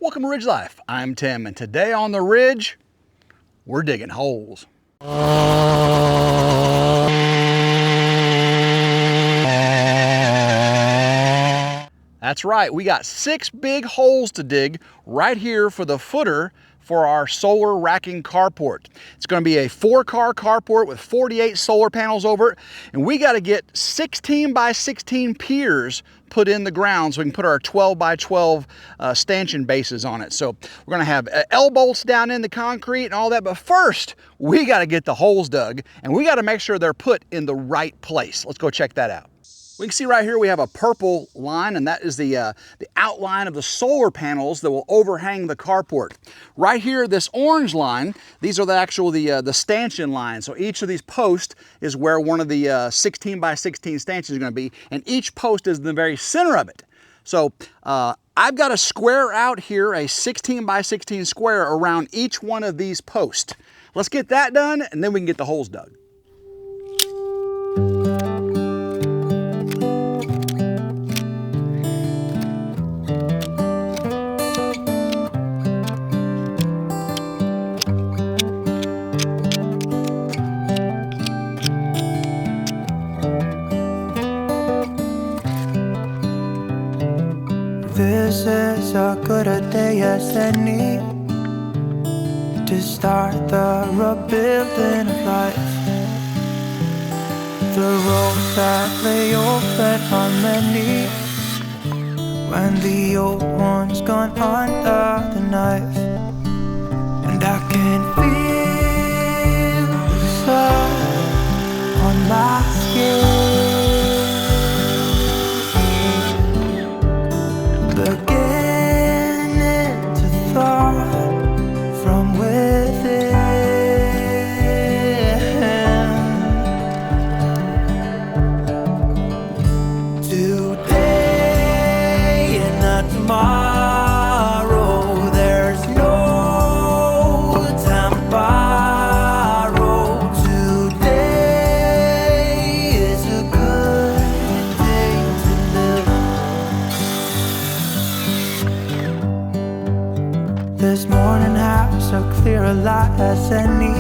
Welcome to Ridge Life. I'm Tim, and today on the Ridge, we're digging holes. That's right, we got 6 big holes to dig right here for the footer for our solar racking carport. It's going to be a 4-car carport with 48 solar panels over it, and we got to get 16 by 16 piers put in the ground so we can put our 12 by 12 stanchion bases on it. So we're going to have L-bolts down in the concrete and all that, but first we got to get the holes dug, and we got to make sure they're put in the right place. Let's go check that out. We can see right here we have a purple line, and that is the outline of the solar panels that will overhang the carport. Right here, this orange line, these are the stanchion lines. So each of these posts is where one of the 16 by 16 stanchions is going to be, and each post is in the very center of it. So I've got to square out here a 16 by 16 square around each one of these posts. Let's get that done, and then we can get the holes dug. This is as good a day as any to start the rebuilding of life. The roads that lay open are many when the old one's gone under the knife. And I can feel the sun on my skin, beginning to thaw from within. Today and not tomorrow, there's no time to borrow. Today is a good day to live. This morning has a clearer light as any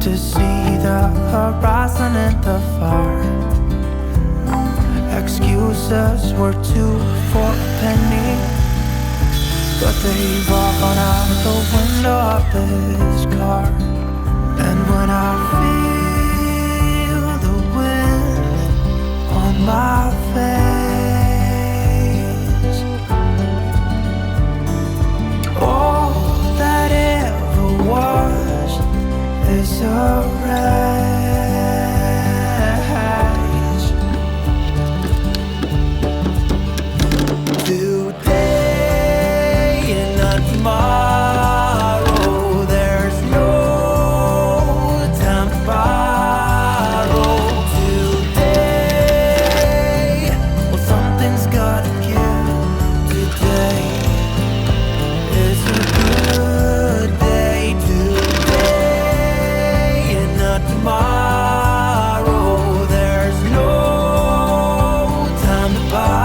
to see the horizon in the far. Excuses were 2 for a penny, but they've all gone out the window of this car. And when I feel the wind on my face, all that ever was is a wreck. Today and not tomorrow, there's no time to borrow. Today, well, something's gotta give. Today is a good day. Today and not tomorrow, there's no time to borrow.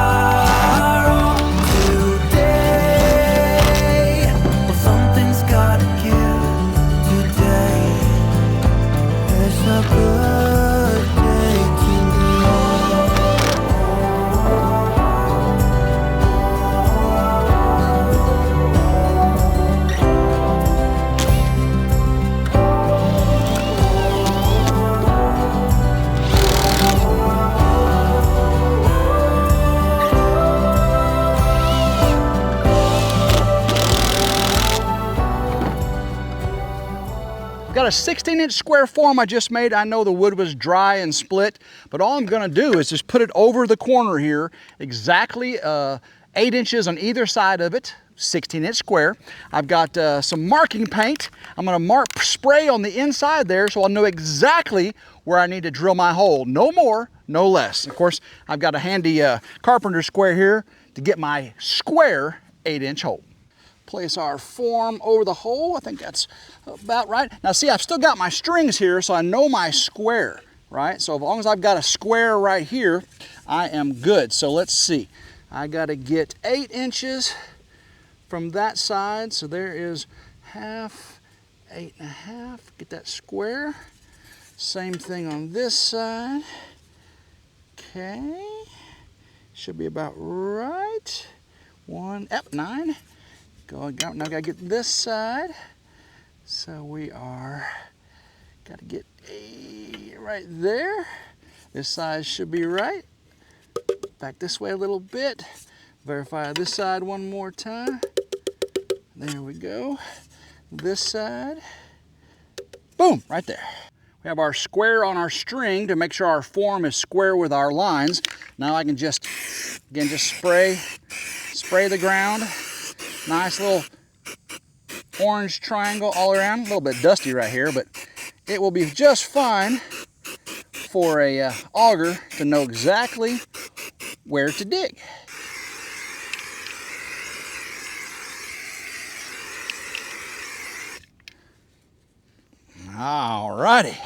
Got a 16-inch square form I just made. I know the wood was dry and split, but all I'm gonna do is just put it over the corner here, exactly 8 inches on either side of it, 16-inch square. I've got some marking paint. I'm gonna spray on the inside there so I'll know exactly where I need to drill my hole. No more, no less. Of course, I've got a handy carpenter square here to get my square 8-inch hole. Place our form over the hole. I think that's about right. Now see, I've still got my strings here, so I know my square, right? So as long as I've got a square right here, I am good. So let's see. I gotta get 8 inches from that side. So there is half, 8.5. Get that square. Same thing on this side. Okay. Should be about right. 9. Now gotta get this side. So we are, gotta get right there. This side should be right. Back this way a little bit. Verify this side one more time. There we go. This side. Boom, right there. We have our square on our string to make sure our form is square with our lines. Now I can just, again, just spray the ground. Nice little orange triangle all around. A little bit dusty right here, but it will be just fine for a auger to know exactly where to dig. Alrighty.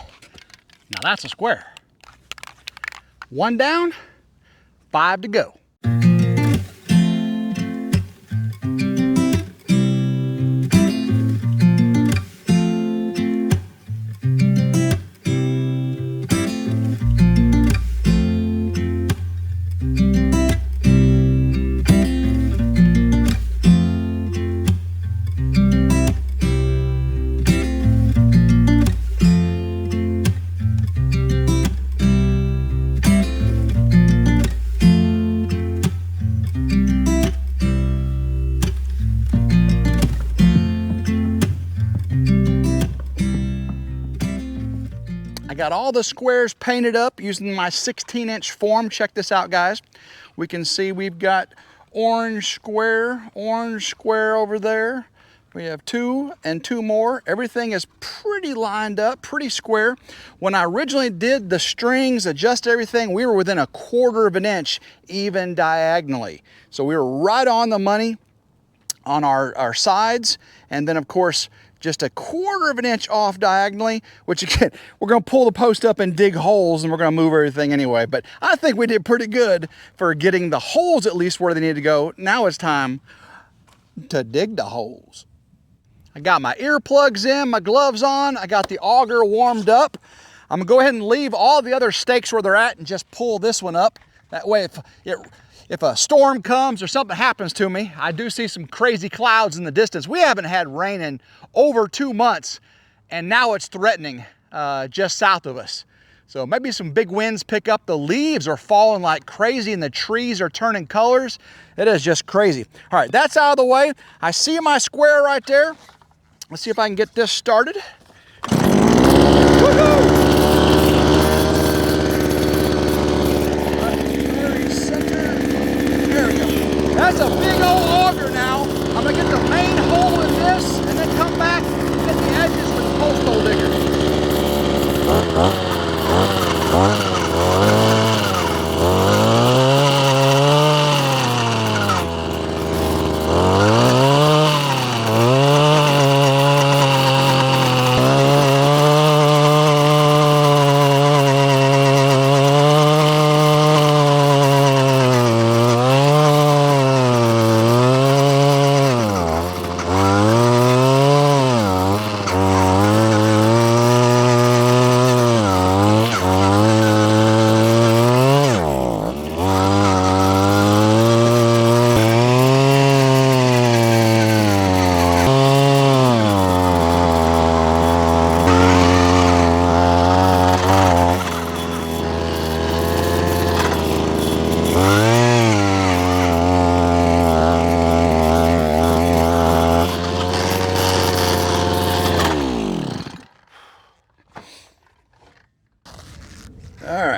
Now that's a square. 1 down, 5 to go. Got all the squares painted up using my 16-inch form. Check this out, guys. We can see we've got orange square over there. We have 2 and 2 more. Everything is pretty lined up, pretty square. When I originally did the strings, adjust everything, we were within 1/4 of an inch even diagonally. So we were right on the money on our sides, and then of course just 1/4 of an inch off diagonally, which again, we're gonna pull the post up and dig holes and we're gonna move everything anyway. But I think we did pretty good for getting the holes at least where they need to go. Now it's time to dig the holes. I got my earplugs in, my gloves on, I got the auger warmed up. I'm gonna go ahead and leave all the other stakes where they're at and just pull this one up. That way if a storm comes or something happens to me, I do see some crazy clouds in the distance. We haven't had rain in over 2 months, and now it's threatening just south of us. So maybe some big winds pick up. The leaves are falling like crazy and the trees are turning colors. It is just crazy. All right, that's out of the way. I see my square right there. Let's see if I can get this started. Woohoo! That's a big old auger now. I'm gonna get the main hole in this and then come back and get the edges with the post hole digger.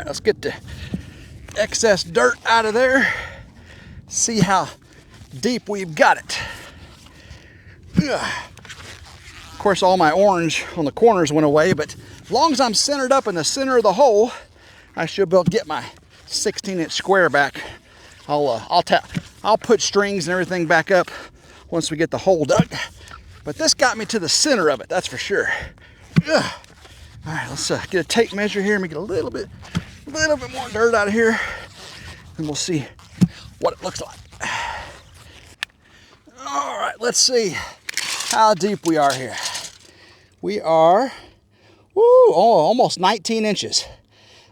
Let's get the excess dirt out of there. See how deep we've got it. Of course, all my orange on the corners went away, but as long as I'm centered up in the center of the hole, I should be able to get my 16-inch square back. I'll put strings and everything back up once we get the hole dug. But this got me to the center of it, that's for sure. All right, let's get a tape measure here and make it a little bit more dirt out of here, and we'll see what it looks like. All right, let's see how deep we are here. We are, almost 19 inches.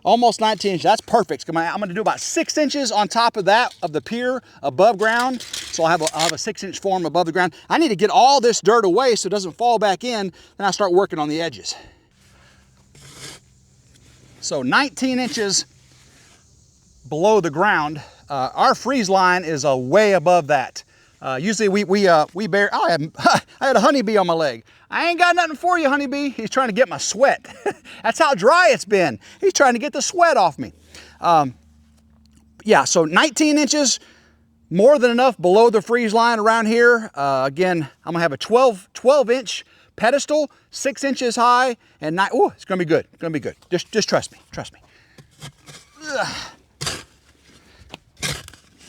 Almost 19 inches, that's perfect. I'm gonna do about 6 inches on top of that, of the pier above ground. So I'll have a 6-inch form above the ground. I need to get all this dirt away so it doesn't fall back in, then I'll start working on the edges. So 19 inches below the ground. Our freeze line is way above that. Usually we bear, I had a honeybee on my leg. I ain't got nothing for you, honeybee. He's trying to get my sweat. That's how dry it's been. He's trying to get the sweat off me. Yeah, so 19 inches, more than enough below the freeze line around here. Again, I'm gonna have a 12-inch pedestal, 6 inches high, and it's gonna be good. It's gonna be good. Just trust me. Trust me. Ugh.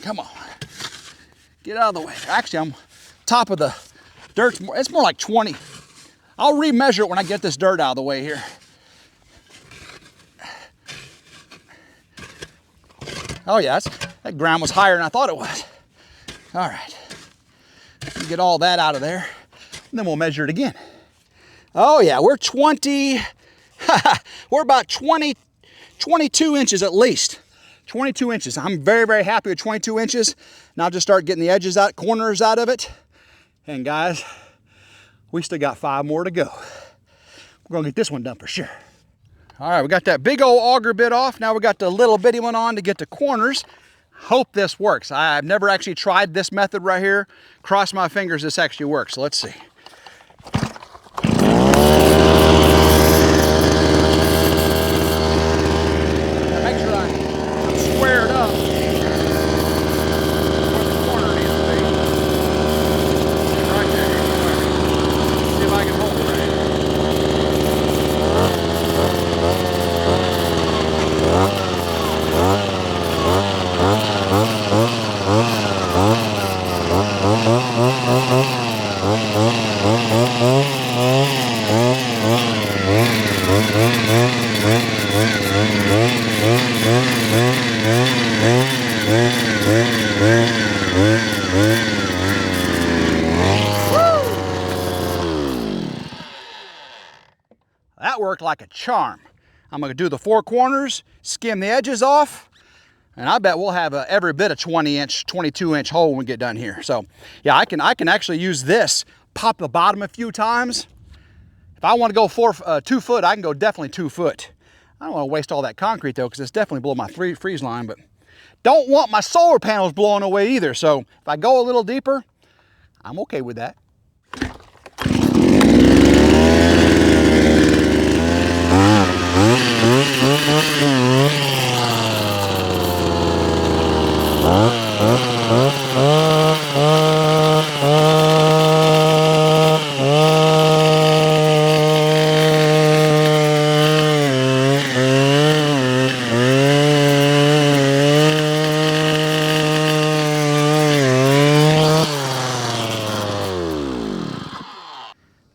Come on. Get out of the way. Actually, I'm top of the dirt. It's more like 20. I'll remeasure it when I get this dirt out of the way here. Oh yeah, that ground was higher than I thought it was. All right. Get all that out of there, and then we'll measure it again. Oh yeah, we're 20. We're about 22 inches at least. 22 inches. I'm very, very happy with 22 inches. Now I'll just start getting the edges out, corners out of it. And guys, we still got 5 more to go. We're gonna get this one done for sure. All right, we got that big old auger bit off. Now we got the little bitty one on to get the corners. Hope this works. I've never actually tried this method right here. Cross my fingers this actually works. So let's see. Squared up where the corner needs to be. Right there. See if I can hold it right. That worked like a charm. I'm gonna do the 4 corners, skim the edges off, and I bet we'll have every bit of 20-inch, 22-inch hole when we get done here. So yeah, I can actually use this, pop the bottom a few times. If I want to go 2 foot, I can go definitely 2 foot. I don't want to waste all that concrete though, because it's definitely below my freeze line, but don't want my solar panels blowing away either. So if I go a little deeper, I'm okay with that.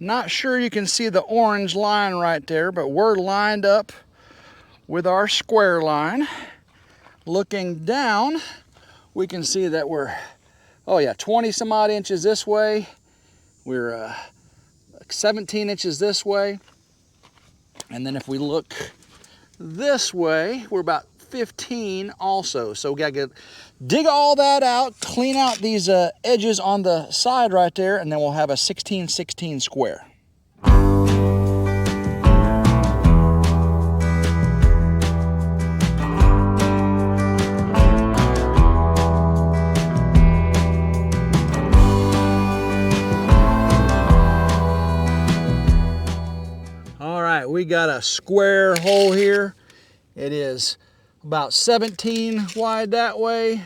Not sure you can see the orange line right there, but we're lined up with our square line. Looking down, we can see that we're, 20 some odd inches this way. We're 17 inches this way. And then if we look this way, we're about 15 also. So we gotta dig all that out, clean out these edges on the side right there, and then we'll have a 16-16 square. All right, we got a square hole here. It is about 17 wide that way,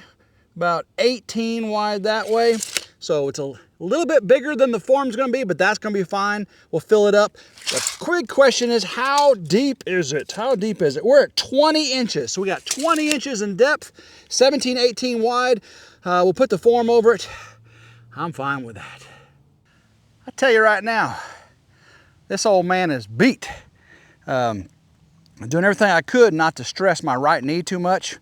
about 18 wide that way. So it's a little bit bigger than the form's gonna be, but that's gonna be fine. We'll fill it up. The quick question is, how deep is it? How deep is it? We're at 20 inches. So we got 20 inches in depth, 17, 18 wide. We'll put the form over it. I'm fine with that. I tell you right now, this old man is beat. I'm doing everything I could not to stress my right knee too much.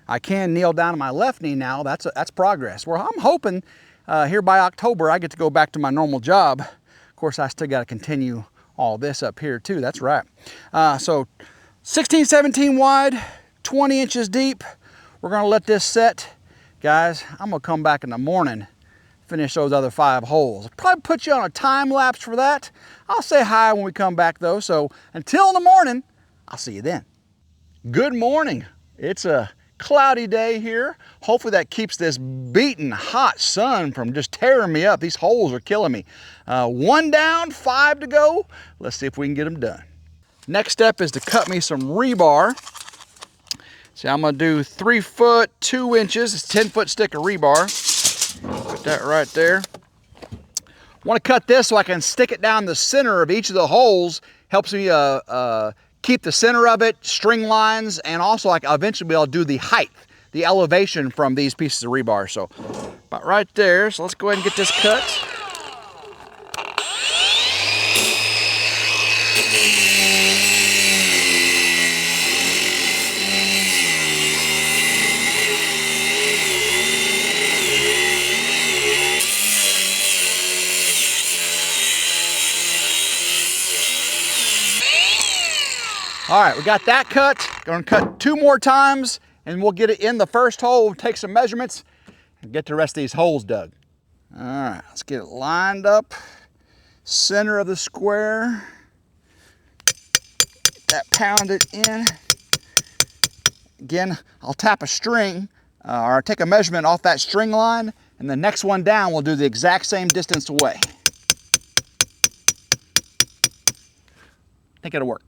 I can kneel down on my left knee now. That's progress. Well, I'm hoping here by October, I get to go back to my normal job. Of course, I still got to continue all this up here too. That's right. So 16, 17 wide, 20 inches deep. We're gonna let this set. Guys, I'm gonna come back in the morning, finish those other 5 holes. Probably put you on a time lapse for that. I'll say hi when we come back though. So until in the morning, I'll see you then. Good morning. It's a cloudy day here. Hopefully that keeps this beating hot sun from just tearing me up. These holes are killing me. 1 down, 5 to go. Let's see if we can get them done. Next step is to cut me some rebar. See, I'm gonna do 3 foot 2 inches. It's a 10-foot stick of rebar. Put that right there. I want to cut this so I can stick it down the center of each of the holes. Helps me keep the center of it, string lines, and also like eventually I'll do the height, the elevation from these pieces of rebar. So about right there. So let's go ahead and get this cut. All right, we got that cut. Gonna cut 2 more times and we'll get it in the first hole, take some measurements, and get the rest of these holes dug. All right, let's get it lined up. Center of the square. Get that pounded in. Again, I'll tap a string or take a measurement off that string line, and the next one down we'll do the exact same distance away. I think it'll work.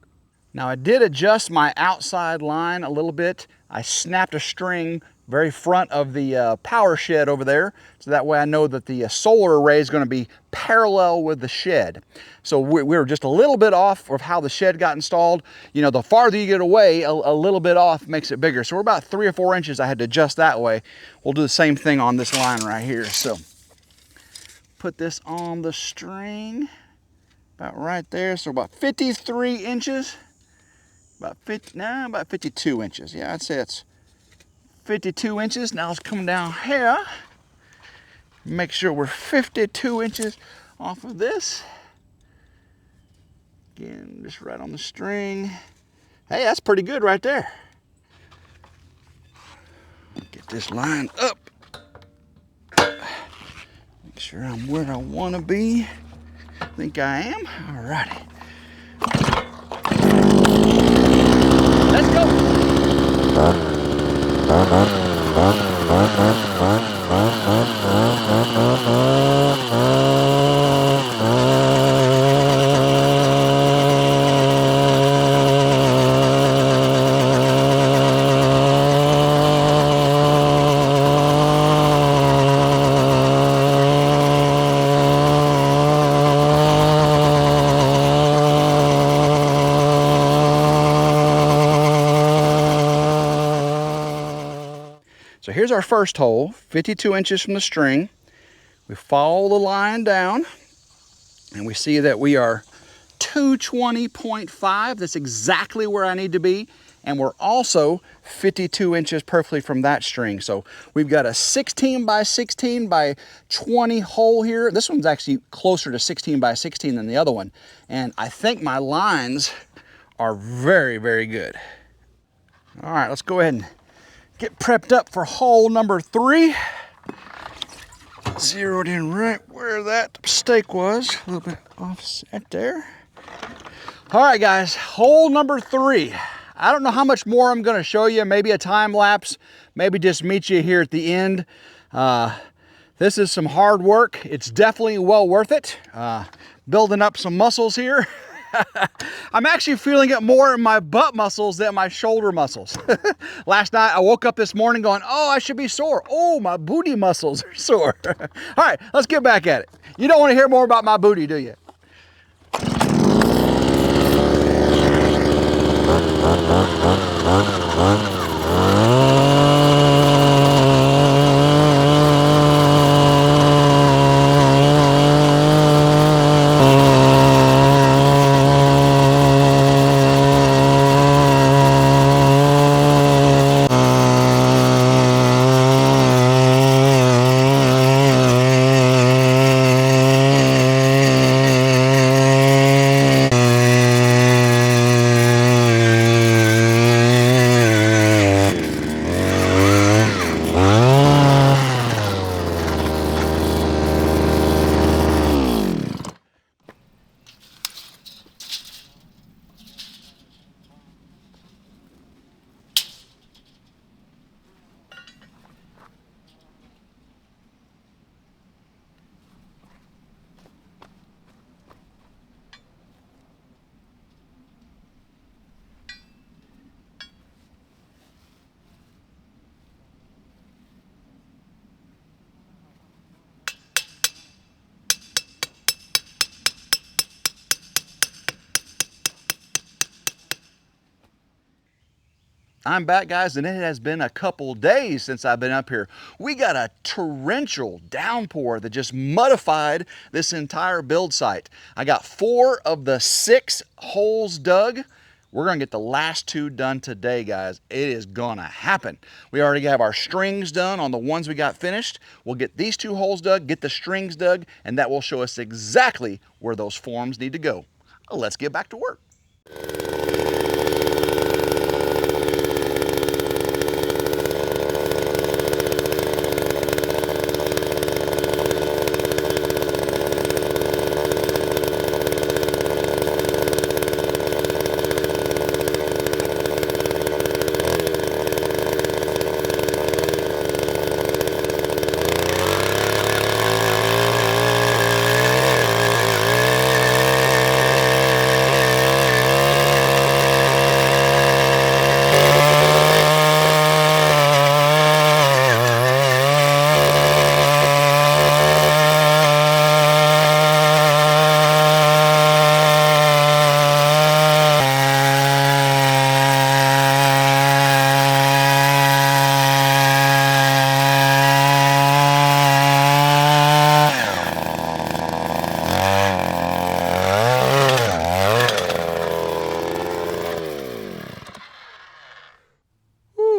Now I did adjust my outside line a little bit. I snapped a string very front of the power shed over there, so that way I know that the solar array is going to be parallel with the shed. So we were just a little bit off of how the shed got installed. You know, the farther you get away, a little bit off makes it bigger. So we're about 3 or 4 inches I had to adjust that way. We'll do the same thing on this line right here. So put this on the string, about right there. So about 53 inches. About 52 inches. Yeah, I'd say it's 52 inches. Now let's come down here. Make sure we're 52 inches off of this. Again, just right on the string. Hey, that's pretty good right there. Get this line up. Make sure I'm where I want to be. I think I am. All righty. Let's go. So here's our first hole, 52 inches from the string. We follow the line down and we see that we are 220.5. That's exactly where I need to be. And we're also 52 inches perfectly from that string. So we've got a 16 by 16 by 20 hole here. This one's actually closer to 16 by 16 than the other one. And I think my lines are very, very good. All right, let's go ahead and get prepped up for hole number 3. Zeroed in right where that stake was. A little bit offset there. All right, guys, hole number 3. I don't know how much more I'm gonna show you. Maybe a time lapse, maybe just meet you here at the end. This is some hard work. It's definitely well worth it. Building up some muscles here. I'm actually feeling it more in my butt muscles than my shoulder muscles. Last night I woke up this morning going, oh, I should be sore. Oh, my booty muscles are sore. All right, let's get back at it. You don't want to hear more about my booty, do you? I'm back, guys, and it has been a couple days since I've been up here. We got a torrential downpour that just muddified this entire build site. I got 4 of the 6 holes dug. We're gonna get the last 2 done today, guys. It is gonna happen. We already have our strings done on the ones we got finished. We'll get these 2 holes dug, get the strings dug, and that will show us exactly where those forms need to go. Let's get back to work.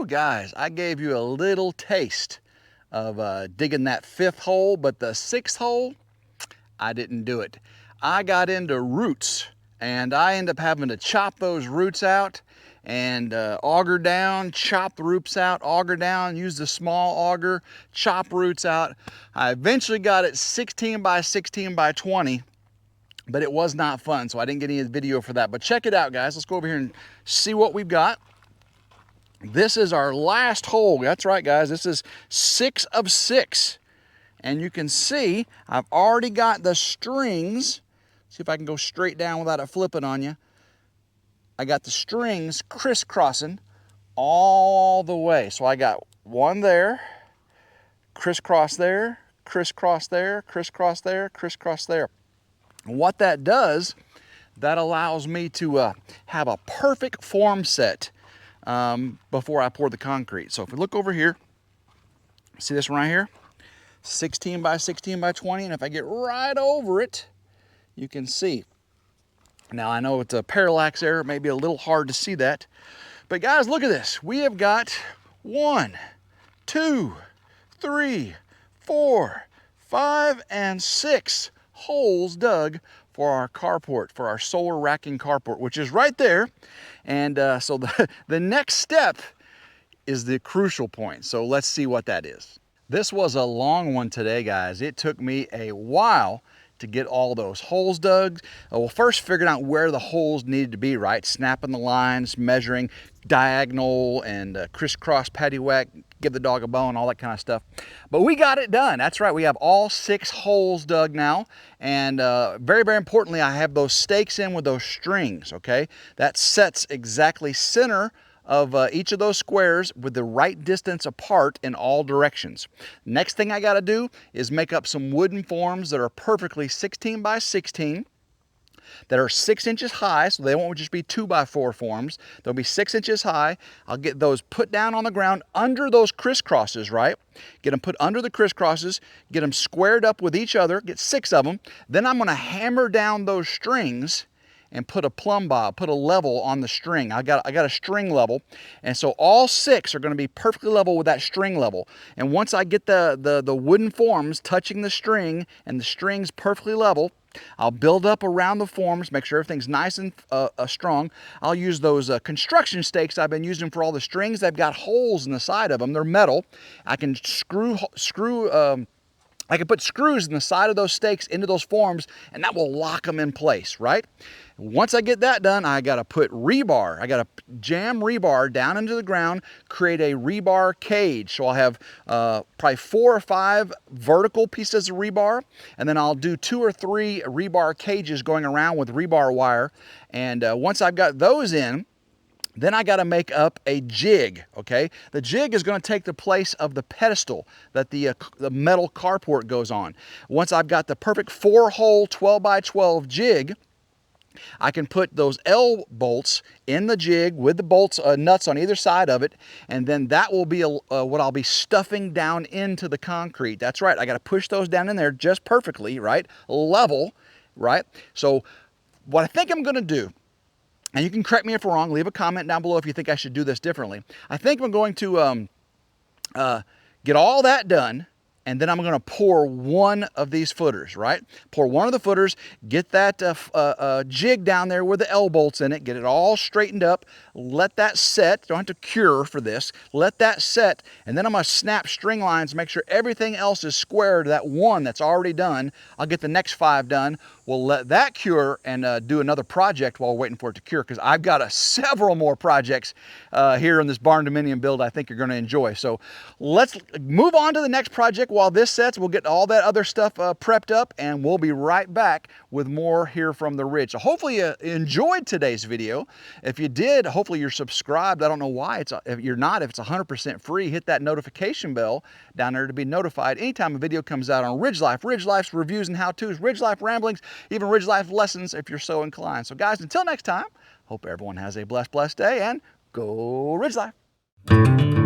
Guys, I gave you a little taste of digging that 5th hole, but the 6th hole, I didn't do it. I got into roots, and I ended up having to chop those roots out and auger down, chop the roots out, auger down, use the small auger, chop roots out. I eventually got it 16 by 16 by 20, but it was not fun, so I didn't get any video for that. But check it out, guys. Let's go over here and see what we've got. This is our last hole. That's right, guys. This is 6 of 6. And you can see I've already got the strings. See if I can go straight down without it flipping on you. I got the strings crisscrossing all the way. So I got one there, crisscross there, crisscross there, crisscross there, crisscross there. And what that does, that allows me to have a perfect form set before I pour the concrete. So if we look over here, see this one right here, 16 by 16 by 20, and if I get right over it, you can see. Now I know it's a parallax error, it may be a little hard to see that, but guys, look at this. We have got 1, 2, 3, 4, 5, and 6 holes dug for our carport, for our solar racking carport, which is right there. And so the next step is the crucial point. So let's see what that is. This was a long one today, guys. It took me a while to get all those holes dug. Well, first figuring out where the holes needed to be, right? Snapping the lines, measuring diagonal and crisscross paddywhack, give the dog a bone, all that kind of stuff. But we got it done. That's right. We have all 6 holes dug now. And very, very importantly, I have those stakes in with those strings, okay? That sets exactly center of each of those squares with the right distance apart in all directions. Next thing I got to do is make up some wooden forms that are perfectly 16 by 16, that are 6 inches high, so they won't just be 2 by 4 forms. They'll be 6 inches high. I'll get those put down on the ground under those crisscrosses, right? Get them put under the crisscrosses, get them squared up with each other, get 6 of them. Then I'm going to hammer down those strings and put a plumb bob, put a level on the string. I got a string level, and so all 6 are going to be perfectly level with that string level. And once I get the wooden forms touching the string and the strings perfectly level, I'll build up around the forms, make sure everything's nice and strong. I'll use those construction stakes I've been using for all the strings. They've got holes in the side of them. They're metal. I can I can put screws in the side of those stakes into those forms, and that will lock them in place, right? Once I get that done, I got to put rebar. I got to jam rebar down into the ground, create a rebar cage. So I'll have probably 4 or 5 vertical pieces of rebar, and then I'll do 2 or 3 rebar cages going around with rebar wire. And once I've got those in, then I got to make up a jig, okay? The jig is going to take the place of the pedestal that the metal carport goes on. Once I've got the perfect 4-hole 12 by 12 jig, I can put those L bolts in the jig with the bolts nuts on either side of it, and then that will be what I'll be stuffing down into the concrete. That's right, I got to push those down in there just perfectly, right? Level, right? So what I think I'm going to do, and you can correct me if I'm wrong, leave a comment down below if you think I should do this differently. I think I'm going to get all that done, and then I'm going to pour one of these footers, right? Pour one of the footers, get that jig down there with the L bolts in it, get it all straightened up, let that set. Don't have to cure for this. Let that set, and then I'm going to snap string lines, make sure everything else is square to that one that's already done. I'll get the next 5 done. We'll let that cure and do another project while we're waiting for it to cure, because I've got several more projects here in this Barndominium build I think you're going to enjoy. So let's move on to the next project. While this sets, we'll get all that other stuff prepped up, and we'll be right back with more here from the Ridge. So hopefully you enjoyed today's video. If you did, hopefully you're subscribed. I don't know why if you're not. If it's 100% free, hit that notification bell down there to be notified anytime a video comes out on RidgeLife, RidgeLife's reviews and how-tos, RidgeLife Ramblings, even RidgeLife Lessons if you're so inclined. So guys, until next time, hope everyone has a blessed day, and go RidgeLife.